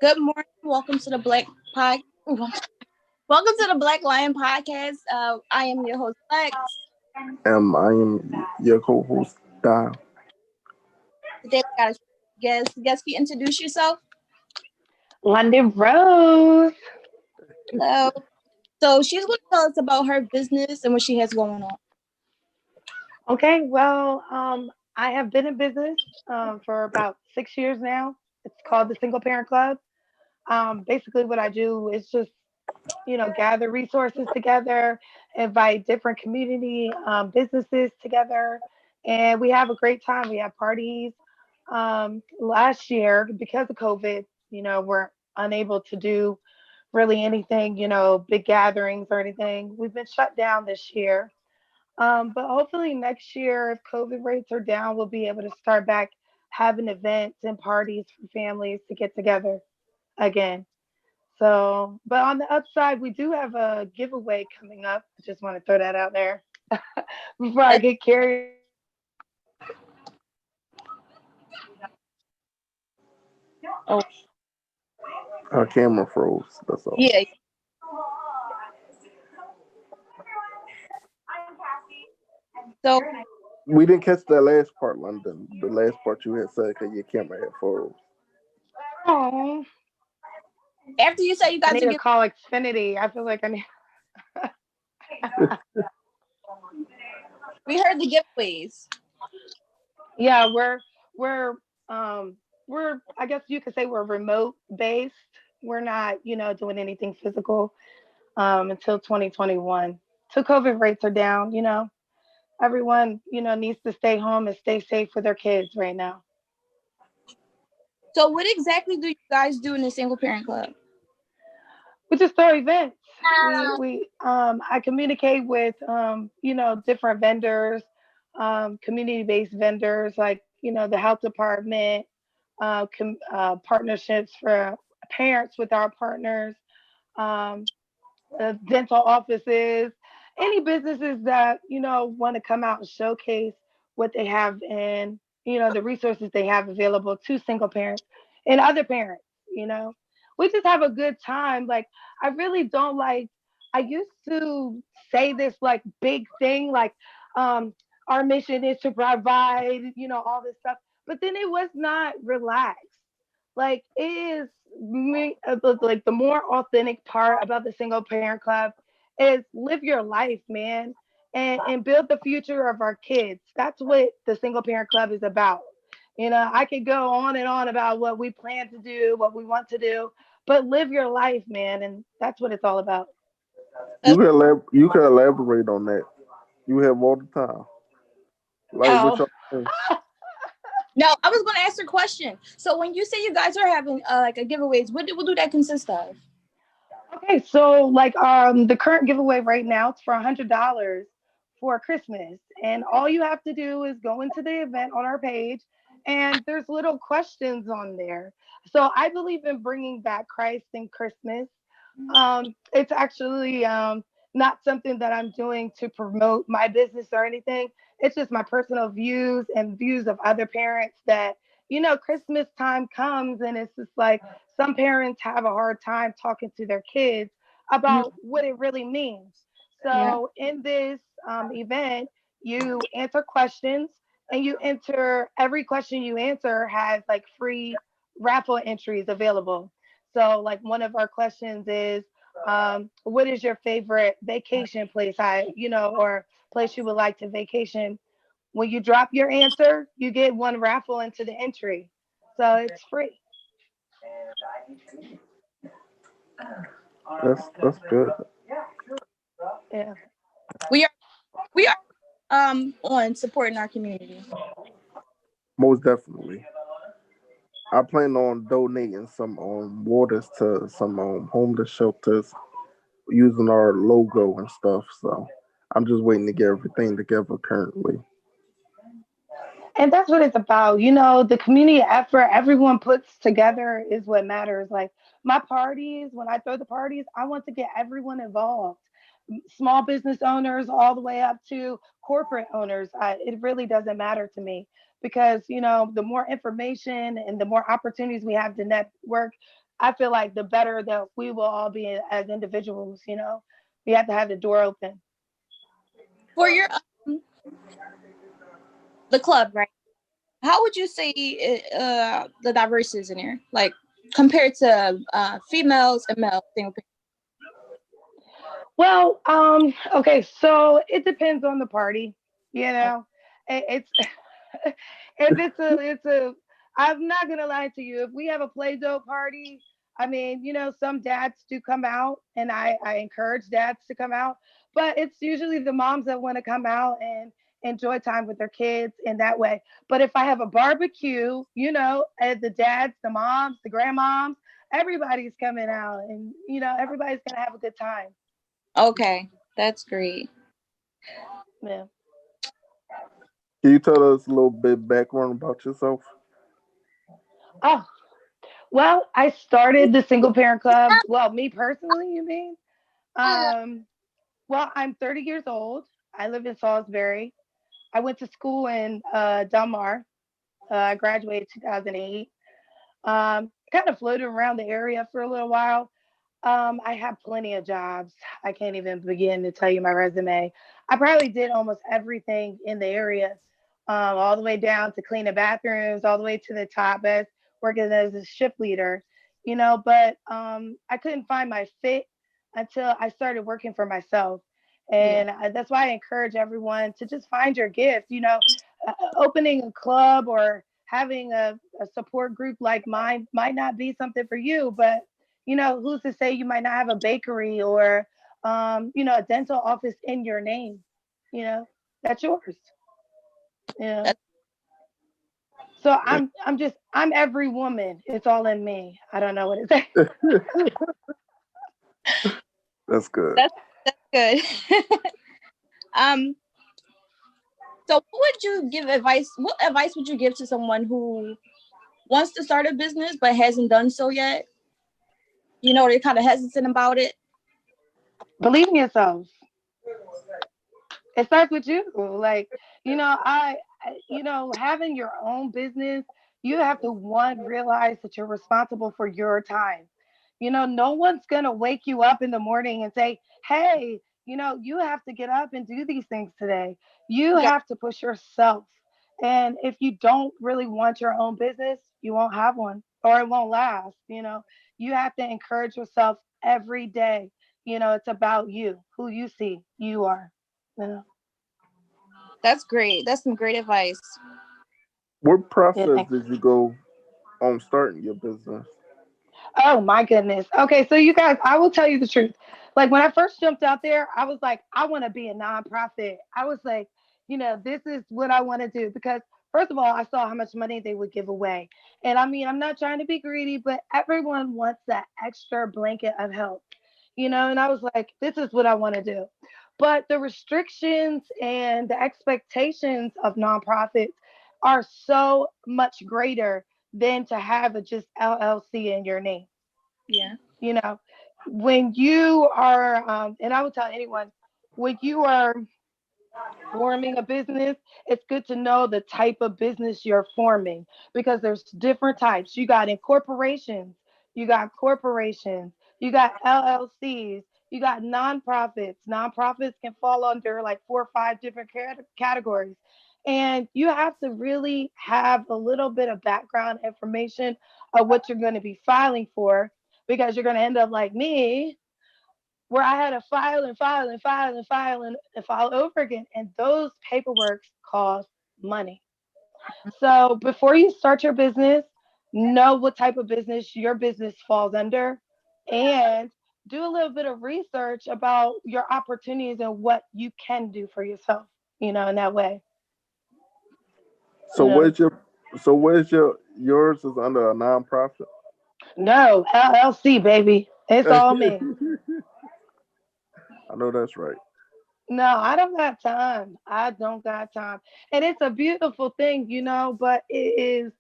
Good morning. Welcome to the Black Pod. Welcome to the Black Lion Podcast. I am your host Lex. I am your co-host, Dial. Today we got a guest. Guest, can you introduce yourself? London Rose. Hello. So she's going to tell us about her business and what she has going on. Okay, well, I have been in business for about 6 years now. It's called the Single Parent Club. Basically, what I do is just, gather resources together, invite different community businesses together, and we have a great time. We have parties. Last year, because of COVID, we're unable to do really anything, big gatherings or anything. We've been shut down this year. But hopefully next year, if COVID rates are down, we'll be able to start back having events and parties for families to get together again. So, but on the upside, we do have a giveaway coming up. I just want to throw that out there before I get carried away. Oh, Her camera froze. That's all. yeah. So, We didn't catch that last part, London. The last part you had said because your camera had froze. Oh, after you say you I guys need are to giving, call Xfinity. I feel like I need. we heard the giveaways. Yeah, we're we're I guess you could say we're remote based. We're not, doing anything physical until 2021. Till COVID rates are down, everyone, needs to stay home and stay safe for their kids right now. So, what exactly do you guys do in the single parent club? We just throw events. We I communicate with different vendors, community based vendors like the health department, partnerships for parents with our partners, um, dental offices, any businesses that want to come out and showcase what they have and the resources they have available to single parents and other parents. You know, we just have a good time. Like I really don't like. I used to say this like big thing like um, our mission is to provide all this stuff, but then it was not relaxed. Like it is me like the more authentic part about the single parent club is live your life, man, and build the future of our kids. That's what the single parent club is about. I could go on and on about what we plan to do, what we want to do, but live your life, man, and that's what it's all about. You can elaborate on that. You have all the time. Like what Oh, y'all saying? No, I was going to ask her a question. So, when you say you guys are having like a giveaways, what do that consist of? okay, so like the current giveaway right now it's for $100 for Christmas. And all you have to do is go into the event on our page and there's little questions on there. So I believe in bringing back Christ in Christmas. It's actually not something that I'm doing to promote my business or anything. It's just my personal views and views of other parents that, Christmas time comes and it's just like some parents have a hard time talking to their kids Mhm. about what it really means. Yeah. So in this event, you answer questions and you enter every question you answer has like free raffle entries available. So like one of our questions is what is your favorite vacation place or place you would like to vacation? When you drop your answer, you get one raffle into the entry. So it's free. That's good. Yeah. We are we are on supporting our community. Most definitely. I plan on donating some waters to some homeless shelters using our logo and stuff. So I'm just waiting to get everything together currently. And that's what it's about. The community effort everyone puts together is what matters. Like my parties, when I throw the parties, I want to get everyone involved. Small business owners all the way up to corporate owners. It really doesn't matter to me because, the more information and the more opportunities we have to network, I feel like the better that we will all be as individuals. We have to have the door open. For your the club, right? How would you say the diverse is in here, like compared to females and males? Well, okay, so it depends on the party. You know, it's if it's a I'm not gonna lie to you. If we have a Play-Doh party, I mean, some dads do come out, and I encourage dads to come out, but it's usually the moms that want to come out and enjoy time with their kids in that way. But if I have a barbecue, the dads, the moms, the grandmoms, everybody's coming out, and everybody's gonna have a good time. Okay, that's great. Yeah. Can you tell us a little bit background about yourself? Oh, well, I started the single parent club. Well, me personally, you mean? Um, well, I'm 30 years old. I live in Salisbury. I went to school in Del Mar. I graduated 2008. Kind of floated around the area for a little while. I have plenty of jobs. I can't even begin to tell you my resume. I probably did almost everything in the area, all the way down to cleaning bathrooms, all the way to the top as working as a shift leader, But I couldn't find my fit until I started working for myself. Yeah, And that's why I encourage everyone to just find your gift, opening a club or having a support group like mine might not be something for you, but who's to say you might not have a bakery or, a dental office in your name? You know, that's yours. Yeah. that's So great. I'm every woman. It's all in me. I don't know what it is. That's good. That's good. um, so what would you give advice? What advice would you give to someone who wants to start a business but hasn't done so yet? They're kind of hesitant about it. Believe in yourself. It starts with you. Like, having your own business, you have to one realize that you're responsible for your time. No one's gonna wake you up in the morning and say, "Hey, you have to get up and do these things today." You Yeah, have to push yourself. And if you don't really want your own business, you won't have one or it won't last. You have to encourage yourself every day. It's about you, who you see you are. You know. that's great. That's some great advice. What Yeah, process thanks. did you go on starting your business? Oh my goodness. Okay, so you guys, I will tell you the truth. Like when I first jumped out there, I was like, I want to be a nonprofit. I was like, this is what I want to do because first of all, I saw how much money they would give away. And I mean, I'm not trying to be greedy, but everyone wants that extra blanket of help. And I was like, this is what I want to do. But the restrictions and the expectations of nonprofits are so much greater than to have a just LLC in your name. Yeah, You know, when you are, and I would tell anyone, when you are forming a business, it's good to know the type of business you're forming because there's different types. You got corporations, you got LLCs, you got nonprofits. Nonprofits can fall under like 4 or 5 different categories. And you have to really have a little bit of background information of what you're going to be filing for because you're going to end up like me where I had to file and file and file and file and file over again. And those paperwork cost money. So before you start your business, know what type of business your business falls under and do a little bit of research about your opportunities and what you can do for yourself, in that way. So You know. where's yours is under a nonprofit? No, LLC, baby. It's I all me. know that's right. No, I don't got time. I don't got time. And it's a beautiful thing, but it is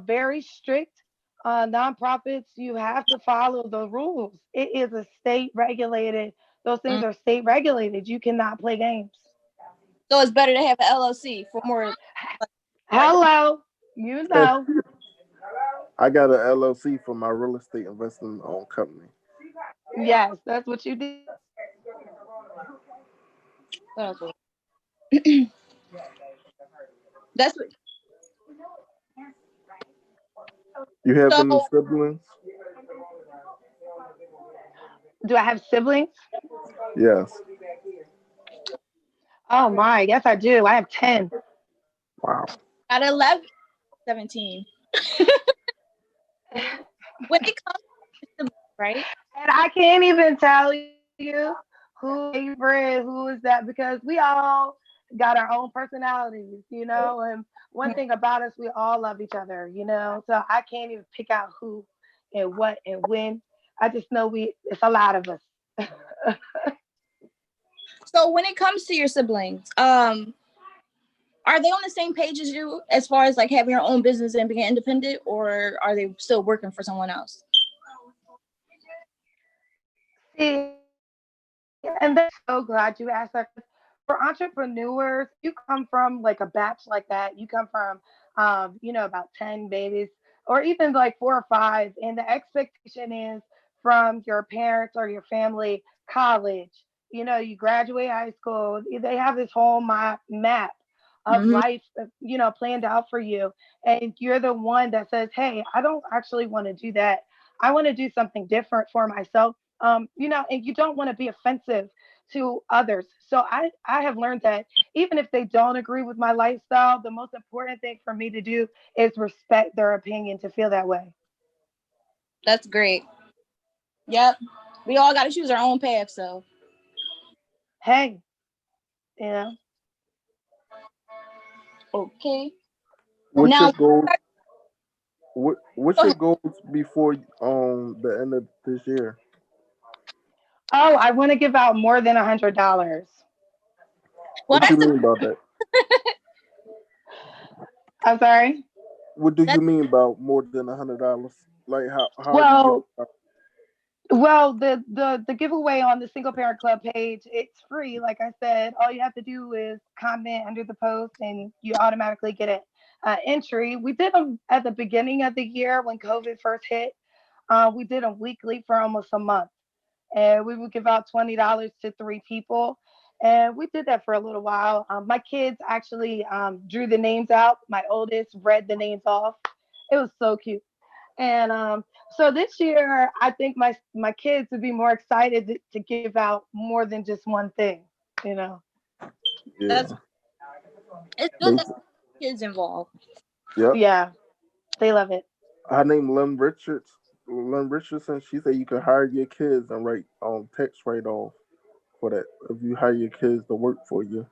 very strict. Nonprofits, you have to follow the rules. It is a state regulated, those things mm. are state regulated. You cannot play games. So it's better to have an LLC for more like, Hello, you know. I got an LLC for my real estate investment company. Yes, that's what you did. What else was- That's what. You have any So siblings? Do I have siblings? Yes. Oh my, yes I do. I have 10. Wow. at 11, 17. When it comes to right? And I can't even tell you who favorite, who is that, because we all got our own personalities, and one thing about us, we all love each other, so I can't even pick out who and what and when. I just know it's a lot of us. So when it comes to your siblings, are they on the same page as you as far as like having your own business and being independent, or are they still working for someone else? See, and they're so glad you asked that. For entrepreneurs, you come from like a batch like that. You come from, about 10 babies or even like 4 or 5. And the expectation is from your parents or your family, college, you graduate high school. They have this whole map of Mm-hmm. life, planned out for you. And you're the one that says, hey, I don't actually want to do that. I want to do something different for myself. And you don't want to be offensive to others. So I have learned that even if they don't agree with my lifestyle, the most important thing for me to do is respect their opinion to feel that way. That's great. Yep. We all got to choose our own path. So Hey, you know, okay. What's your Now, goal? What's go your ahead. goals before the end of this year? oh, I want to give out more than $100. Well, What that's you the mean about that? I'm sorry. What do you that's mean about more than $100? Like how are you giving Well, out? the giveaway on the Single Parent Club page, it's free. Like I said, all you have to do is comment under the post, and you automatically get an entry. We did them at the beginning of the year when COVID first hit. We did them weekly for almost a month, and we would give out $20 to 3 people. And we did that for a little while. My kids actually drew the names out. My oldest read the names off. It was so cute. And so this year, I think my kids would be more excited to give out more than just one thing. You know. that's Yeah. it's good They, that kids involved. yep. Yeah, they love it. Her name Lynn Richards. Lynn Richardson. She said you can hire your kids and write text right off for that if you hire your kids to work for you.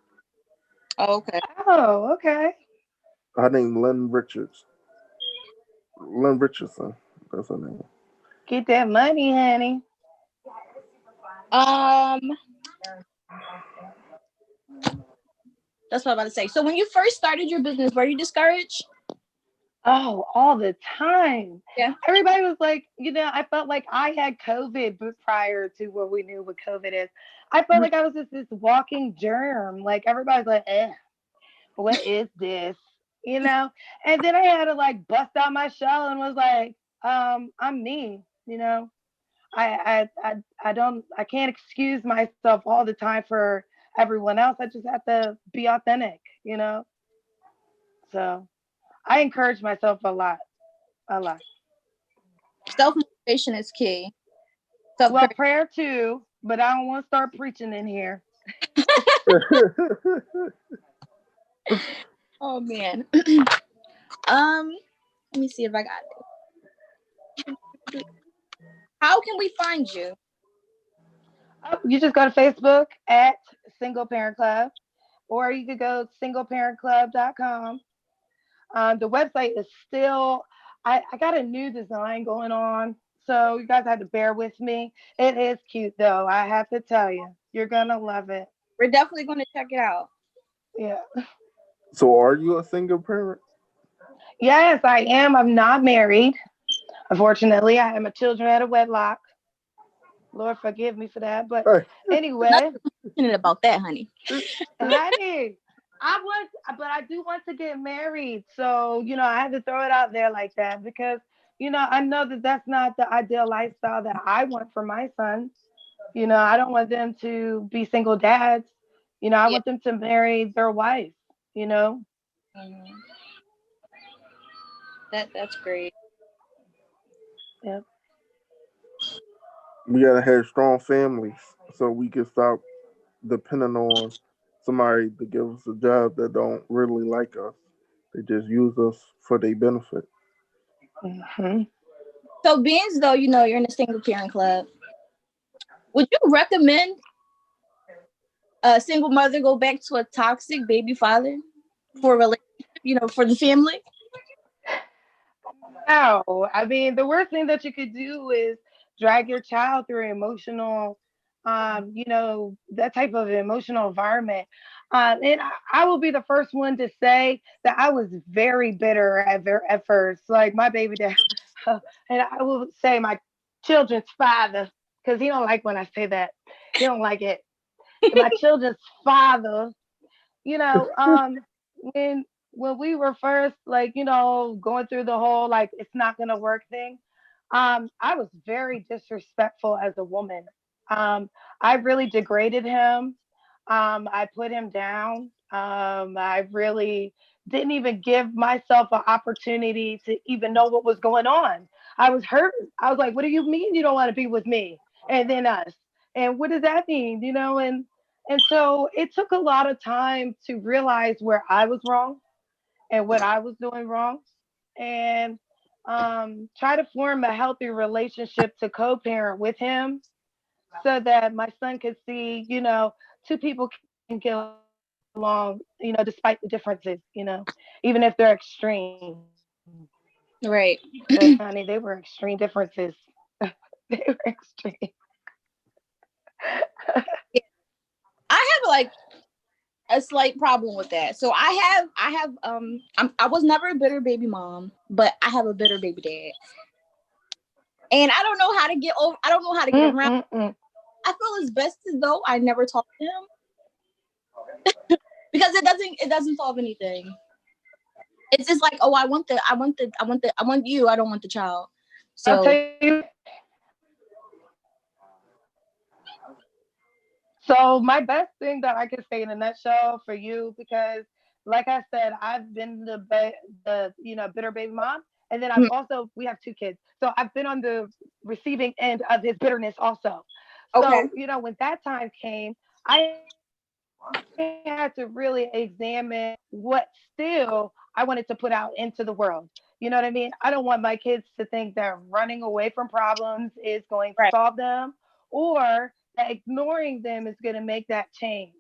Oh, okay. Oh, okay. Her name Lynn Richards. Lynn Richardson. That's her name. Get that money, honey. Um, that's what I'm about to say. So when you first started your business, were you discouraged? Oh, all the time. Yeah. Everybody was like, I felt like I had COVID prior to what we knew what COVID is. I felt Mhm. like I was just this walking germ. Like everybody's like, what is this? And then I had to like bust out my shell and was like, I'm me. I can't excuse myself all the time for everyone else. I just have to be authentic. So I encourage myself a lot, a lot. Self motivation is key. Self Well, courage. prayer too, but I don't want to start preaching in here. Oh man. Let me see if I got it. How can we find you? Oh, you just go to Facebook at Single Parent Club, or you could go to singleparentclub.com. The website is still, I got a new design going on, so you guys have to bear with me. It is cute though, I have to tell you. You're gonna love it. We're definitely going to check it out. Yeah. So are you a single parent? Yes, I am. I'm not married. Unfortunately, I have my children out of wedlock. Lord forgive me for that. But Hey. anyway, Nothing passionate about that, honey. honey, but I do want to get married. So, I had to throw it out there like that because, I know that that's not the ideal lifestyle that I want for my sons. I don't want them to be single dads. I Yeah. want them to marry their wife, you know? Mhm. That's great. Yeah. We gotta have strong families so we can stop depending on somebody to give us a job that don't really like us. They just use us for their benefit. Hmm. So being as though you're in a single parent club, would you recommend a single mother go back to a toxic baby father for a relationship, for the family? No, I mean, the worst thing that you could do is drag your child through emotional, that type of emotional environment. And I will be the first one to say that I was very bitter at first. Like my baby dad, and I will say my children's father, because he don't like when I say that. He don't like it. My children's father, you know, when we were first like, going through the whole like it's not gonna work thing, I was very disrespectful as a woman. I really degraded him. I put him down. I really didn't even give myself an opportunity to even know what was going on. I was hurt. I was like, what do you mean you don't want to be with me? And then us. And what does that mean? And so it took a lot of time to realize where I was wrong and what I was doing wrong, and try to form a healthy relationship to co parent with him so that my son could see, two people can get along, despite the differences, even if they're extreme. Because, Right. honey, they were extreme differences. They were extreme. Yeah. I have like a slight problem with that. So I was never a bitter baby mom, but I have a bitter baby dad. And I don't know how to get over I don't know how to get around. Mm-mm-mm. I feel it's best as though I never talk to him because it doesn't solve anything. It's just like, oh, I want you, I don't want the child. I'll tell So you. So my best thing that I can say in a nutshell for you, because like I said, I've been the bitter baby mom, and then I've mm, also we have two kids, so I've been on the receiving end of his bitterness also. okay. So when that time came, I had to really examine what still I wanted to put out into the world. You know what I mean? I don't want my kids to think that running away from problems is going to solve Right. them, or that ignoring them is going to make that change.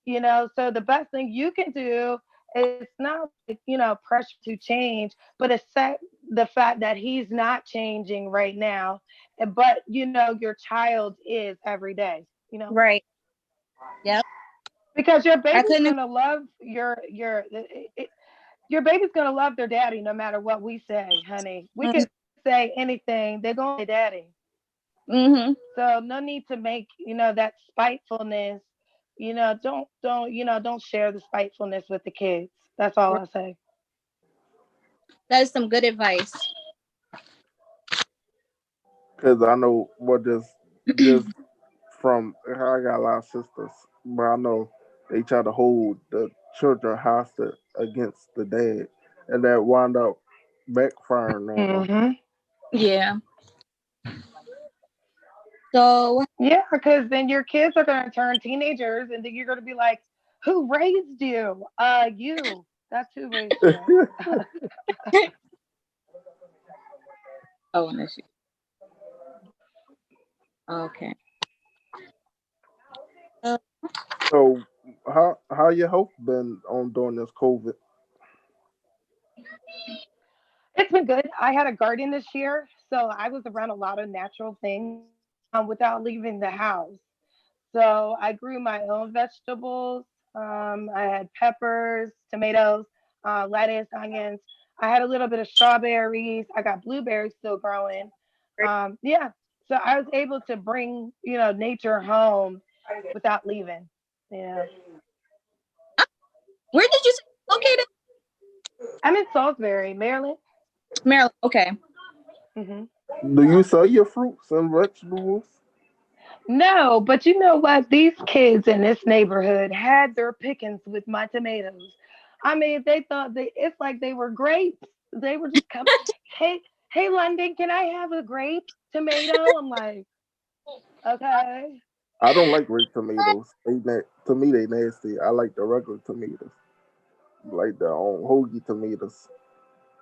So the best thing you can do is not like, pressure to change, but accept the fact that he's not changing right now, but your child is every day. Right. Yep. Because your I baby's couldn't. gonna love your baby's gonna love their daddy no matter what we say, honey. We Mm-hmm. could say anything, they're gonna say daddy. Mm-hmm. So no need to make that spitefulness. Don't share the spitefulness with the kids. That's all I say. That is some good advice. Because I know what just from I got a lot of sisters, but I know they try to hold the children hostage against the dad, and that wound up backfiring on them. Hmm. Yeah. So Yeah, because then your kids are gonna turn teenagers, and then you're gonna be like, "Who raised you? You. That's who raised you." oh, no, okay. Uh, So how your health been on during this COVID? It's been good. I had a garden this year, so I was around a lot of natural things without leaving the house. So I grew my own vegetables. I had peppers, tomatoes, lettuce, onions. I had a little bit of strawberries. I got blueberries still growing. Yeah. So I was able to bring, nature home without leaving. Yeah. where did you say you're located? I'm in Salisbury, Maryland. Maryland. Okay. Hmm. Do you sell your fruits and vegetables? No, but you know what? These kids in this neighborhood had their pickings with my tomatoes. I mean, they thought it's like they were grapes. They were just come, hey, hey, London, can I have a grape tomato? I'm like, okay. I don't like red tomatoes. To me, they nasty. I like the regular tomatoes, like the hoagie tomatoes.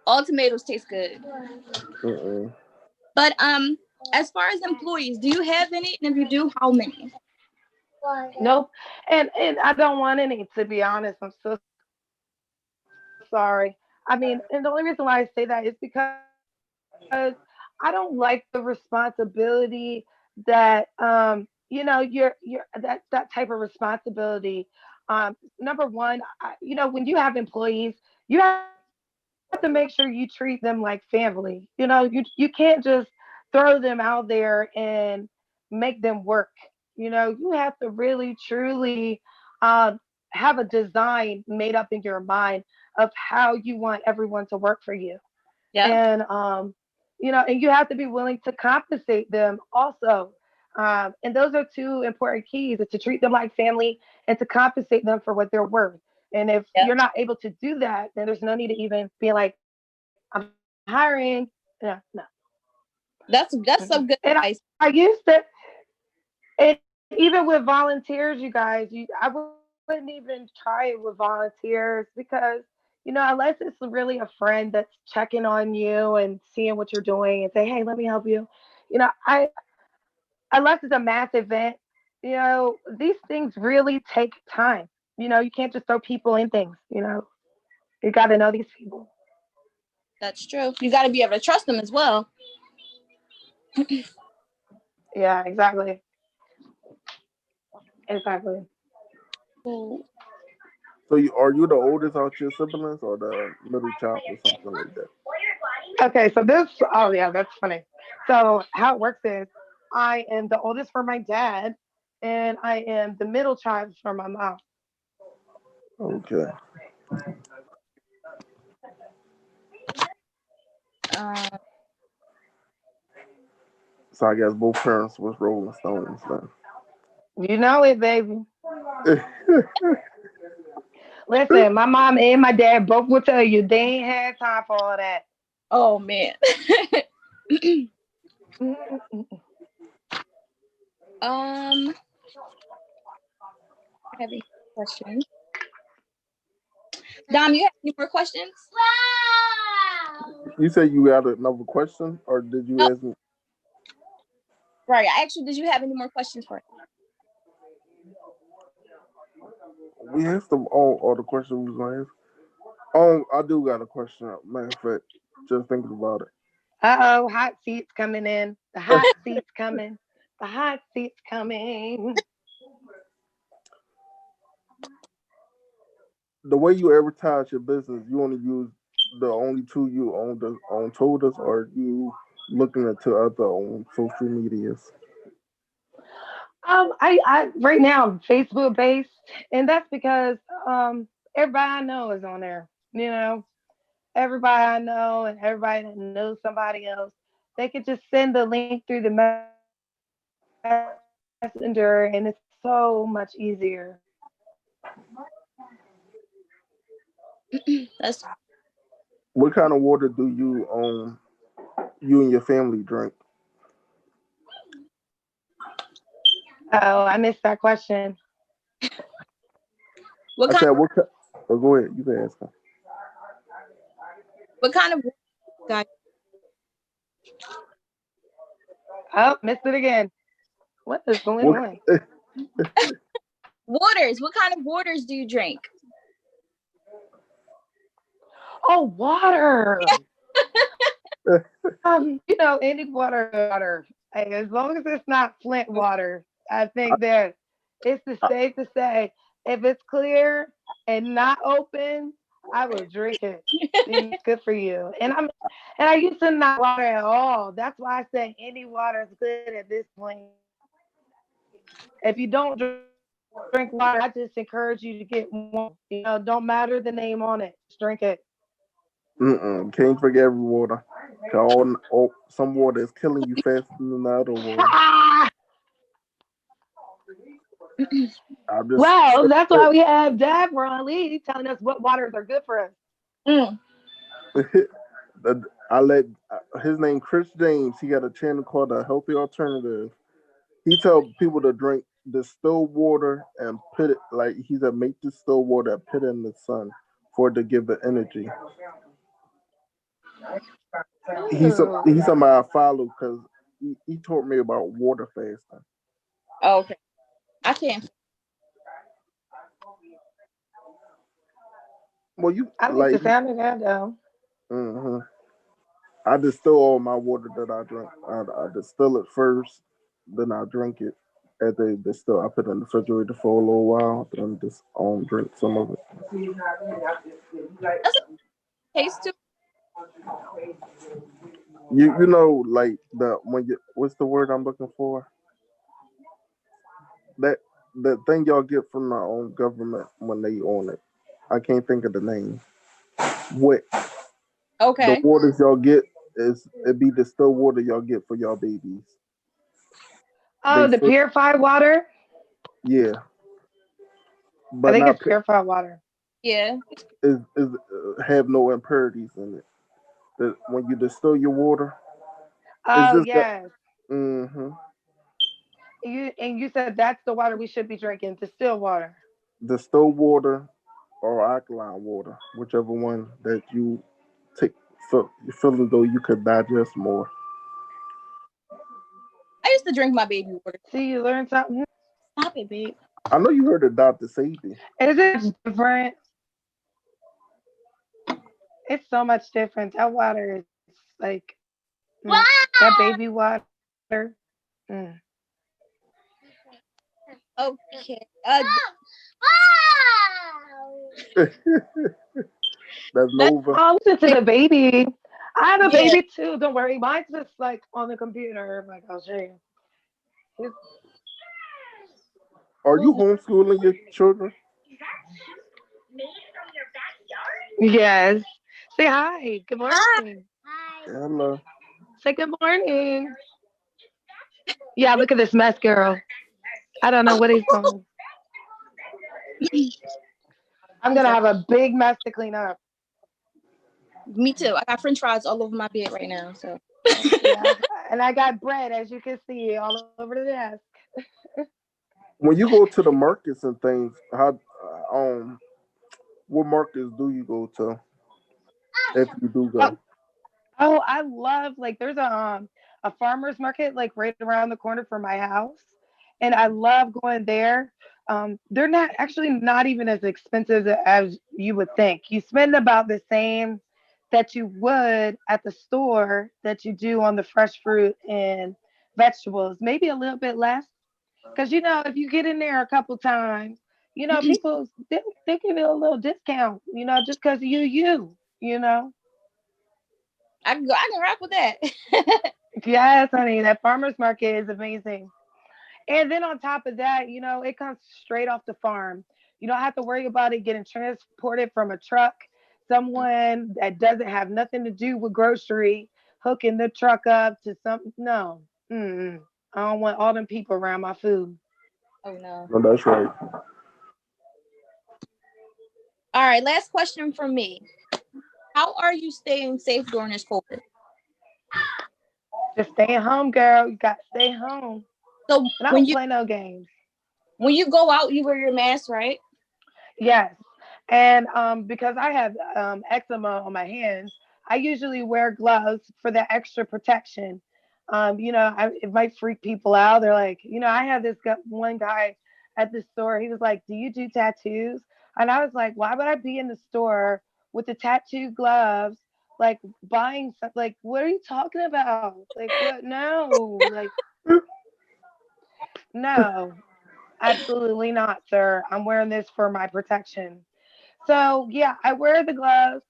All tomatoes taste good. Mm-mm. But as far as employees, do you have any? And if you do, how many? Nope. And I don't want any, to be honest. I'm so sorry. I mean, and the only reason why I say that is because I don't like the responsibility that you're that type of responsibility. Number one, when you have employees, you have to make sure you treat them like family. You can't just throw them out there and make them work. You have to really truly um, have a design made up in your mind of how you want everyone to work for you. Yep. And you have to be willing to compensate them also. And those are two important keys: is to treat them like family and to compensate them for what they're worth. And if Yep. you're not able to do that, then there's no need to even be like, I'm hiring. No, no. That's And some good I advice. used to, and even with volunteers, you guys, I wouldn't even try it with volunteers because, unless it's really a friend that's checking on you and seeing what you're doing and say, hey, let me help you. I unless it's a mass event, these things really take time. You can't just throw people in things. You got to know these people. That's true. You got to be able to trust them as well. Yeah, exactly, exactly. Cool. So are you the oldest out your siblings or the middle child or something like that? Okay, so this, oh yeah, that's funny. So how it works is I am the oldest for my dad, and I am the middle child for my mom. Okay. Um, So I guess both parents was Rolling Stones You know it, baby. then. Listen, my mom and my dad both will tell you they ain't had time for all that. oh man. Mm-mm-mm. um, I have a question. Dom, you have any more questions? You said you had another question, or did you No, ask me? right. I actually, did you have any more questions for me? We asked them all the questions we was gonna ask. I do got a question. Matter of fact, just thinking about it. Uh-oh, hot seats coming in. The hot seats coming. The hot seats coming. The way you advertise your business, you only use the only two you on Todas, or you looking into other on social medias? I right now I'm Facebook based, and that's because everybody I know is on there. Everybody I know and everybody that knows somebody else, they could just send the link through the messenger, and it's so much easier. That's What kind of water do you and your family drink? Oh, I missed that question. what I kind said what? Oh, go ahead. You can ask her. what kind of guys Oh, missed it again. What is going What? on? waters? What kind of waters do you drink? Oh, water. Any water. Hey, as long as it's not Flint water, I think that it's safe to say if it's clear and not open, I will drink it. It's good for you. And I used to not water at all. That's why I say any water is good at this point. If you don't drink water, I just encourage you to get one. Don't matter the name on it. Just drink it. Can't drink every water. 'Cause some water is killing you faster than the other water. I'm just Well, that's why we have Dad Ron Lee telling us what waters are good for us. Mm. I let his name Chris James. He got a channel called A Healthy Alternative. He tell people to drink distilled water and put it like he said make distilled water and put it in the sun for it to give it energy. He's Ooh. somebody I follow because he taught me about water fasting. Okay. I can't. Well, you I like like the sound of that though. hmm I distill all my water that I drink. I distill it first, then I drink it. As they distill, I put it in the refrigerator for a little while, then just drink some of it. Does it taste too? You know like the when you what's the word I'm looking for? That the thing y'all get from the government when they own it. I can't think of the name. What the Okay. waters y'all get is it be distilled water y'all get for y'all babies. They Oh, the still purified water. yeah, I but think not it's purified water. Yeah. is have no impurities in it. When you distill your water, it's Oh just that. yes. hmm You said that's the water we should be drinking, distilled water. Distilled water or alkaline water, whichever one that you take. You feel as though you could digest more. I used to drink my baby water. See, you learn something. Stop it, babe. I know you heard of Dr. Sabi. Is it different? It's so much different. That water is like that baby water. Mm. Okay. That's That Nova. Oh, listen to the baby. I have a yeah. baby too. Don't worry. Mine's just like on the computer. Like I'll show you. He's- Are you Who's homeschooling your children? Yes. Say hi. Good hi? morning. Hello. Say good morning. Yeah, look at this mess, girl. I don't know what he's doing. I'm I'm gonna sorry. have a big mess to clean up. Me too. I got French fries all over my bed right now. So Yeah, and I got bread, as you can see, all over the desk. When you go to the markets and things, how what markets do you go to if you do Oh, go? oh, I love like there's a farmers market like right around the corner from my house, and I love going there. They're not actually not even as expensive as you would think. You spend about the same that you would at the store that you do on the fresh fruit and vegetables, maybe a little bit less. Because if you get in there a couple times, people they give you a little discount, just because you. I can rock with that. Yes, honey, that farmers market is amazing. And then on top of that, it comes straight off the farm. You don't have to worry about it getting transported from a truck. Someone that doesn't have nothing to do with grocery hooking the truck up to some. No, mm-mm. I don't want all them people around my food. Oh no. No, that's right. All right. Last question from me. How are you staying safe during this COVID? Just stay home, girl. You got to stay home. So And I when don't you play no games. when you go out, you wear your mask, right? Yes. And because I have eczema on my hands, I usually wear gloves for the extra protection. It might freak people out. They're like, I had one guy at the store. He was like, "Do you do tattoos?" And I was like, "Why would I be in the store with the tattoo gloves, like buying something? Like, what are you talking about? Like, what? No, like, no, absolutely not, sir. I'm wearing this for my protection." So yeah, I wear the gloves.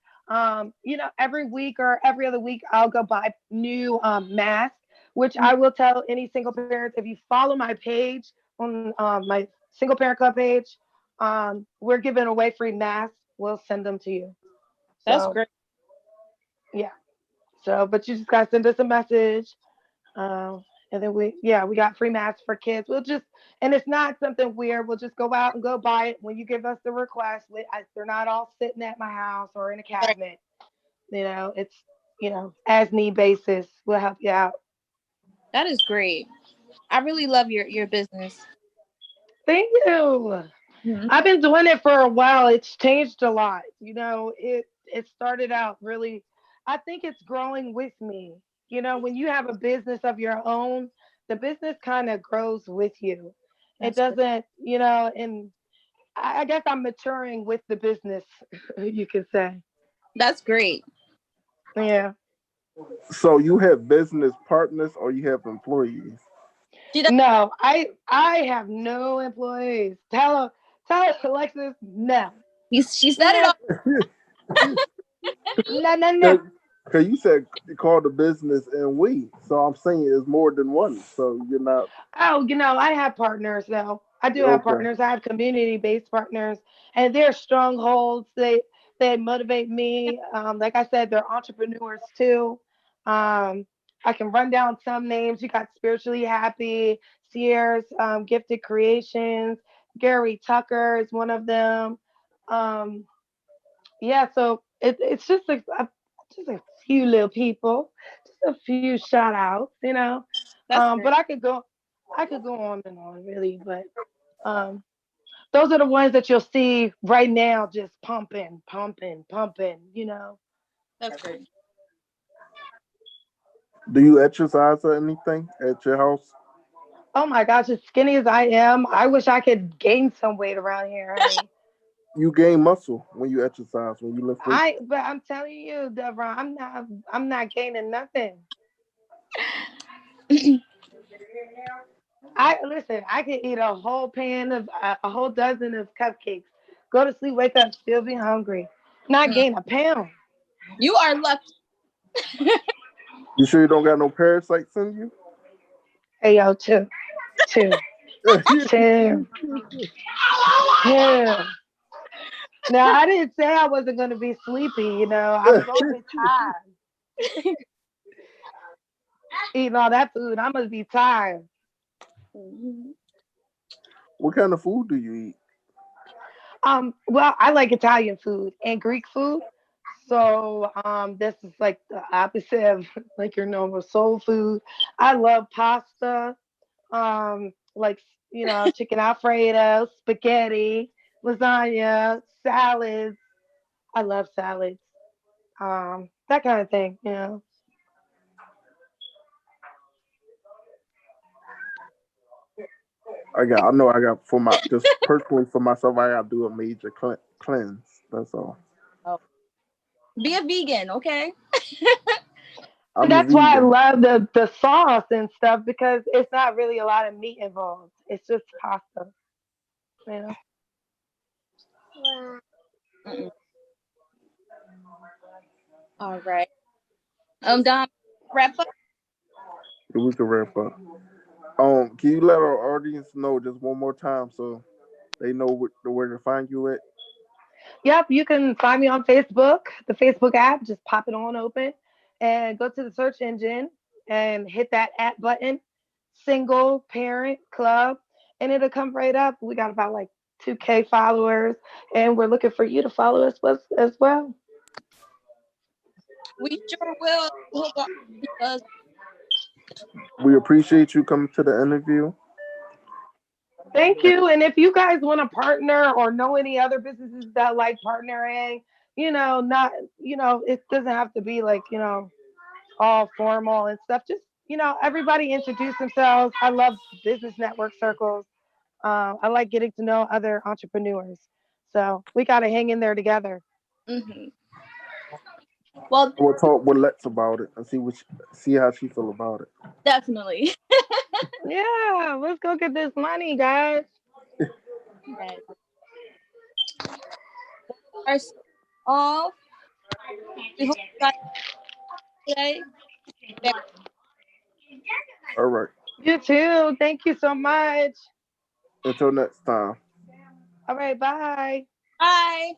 Every week or every other week, I'll go buy new masks. Which I will tell any single parents, if you follow my page on my single parent club page, we're giving away free masks. We'll send them to you. That's So great. Yeah. So, but you just gotta send us a message. And then we got free masks for kids. And it's not something weird. We'll just go out and go buy it when you give us the request. They're not all sitting at my house or in a cabinet. It's, as need basis. We'll help you out. That is great. I really love your business. Thank you. Mhm. I've been doing it for a while. It's changed a lot. It started out really, I think it's growing with me. When you have a business of your own, the business kind of grows with you. It That's great. doesn't, and I guess I'm maturing with the business, you could say. That's great. Yeah. So you have business partners or you have employees? She does. No, I have no employees. Tell Alexis, no. She said it No, all. no, no, no. Because you said you called the business and we, so I'm saying it's more than one. So you're not Oh, I have partners though. I do have okay. partners. I have community-based partners, and they're strongholds. They motivate me. Like I said, they're entrepreneurs too. I can run down some names. You got Spiritually Happy, Sierra's Gifted Creations, Gary Tucker is one of them. Um, yeah, so it's just a few little people, just a few shout outs, That's But great. I could go on and on really, but um, those are the ones that you'll see right now, just pumping, pumping, pumping. That's great. Do you exercise or anything at your house? Oh my gosh, as skinny as I am, I wish I could gain some weight around here, honey. You gain muscle when you exercise, when you lift weights. But I'm telling you, Deborah, I'm not gaining nothing. I listen. I could eat a whole pan of a whole dozen of cupcakes. Go to sleep, wake up, still be hungry. Not Mm. gain a pound. You are lucky. You sure you don't got no parasites in you? Hey yo, two, two, two. Now I didn't say I wasn't gonna be sleepy. I'm gonna be tired. Eating all that food, I'm gonna be tired. Mhm. What kind of food do you eat? Well, I like Italian food and Greek food. So, this is like the opposite of like your normal soul food. I love pasta, like chicken alfredo, spaghetti, lasagna, salads. I love salads. That kind of thing. I know I got for my just personally for myself. I got to do a major cleanse. That's all. Oh. Be a vegan, okay? And I'm a that's why I vegan. love the sauce and stuff because it's not really a lot of meat involved. It's just pasta, you know. Mm-mm. All right. Dom, wrap up. We can wrap up. Can you let our audience know just one more time so they know where to find you at? Yep, you can find me on Facebook, the Facebook app. Just pop it on open and go to the search engine and hit that at button, single parent club, and it'll come right up. We got about like 2K followers, and we're looking for you to follow us as well. We sure will. Hope our does. We appreciate you coming to the interview. Thank you. And if you guys want to partner or know any other businesses that like partnering, not, it doesn't have to be like, all formal and stuff. Just, everybody introduce themselves. I love business network circles. I like getting to know other entrepreneurs. So we got to hang in there together. Hmm. Well, We'll talk with Lex about it and see how she feel about it. definitely. Yeah, let's go get this money, guys. Yes. Our off. We hope you guys today. All right. You too. Thank you so much. Until next time. All right, bye. Bye.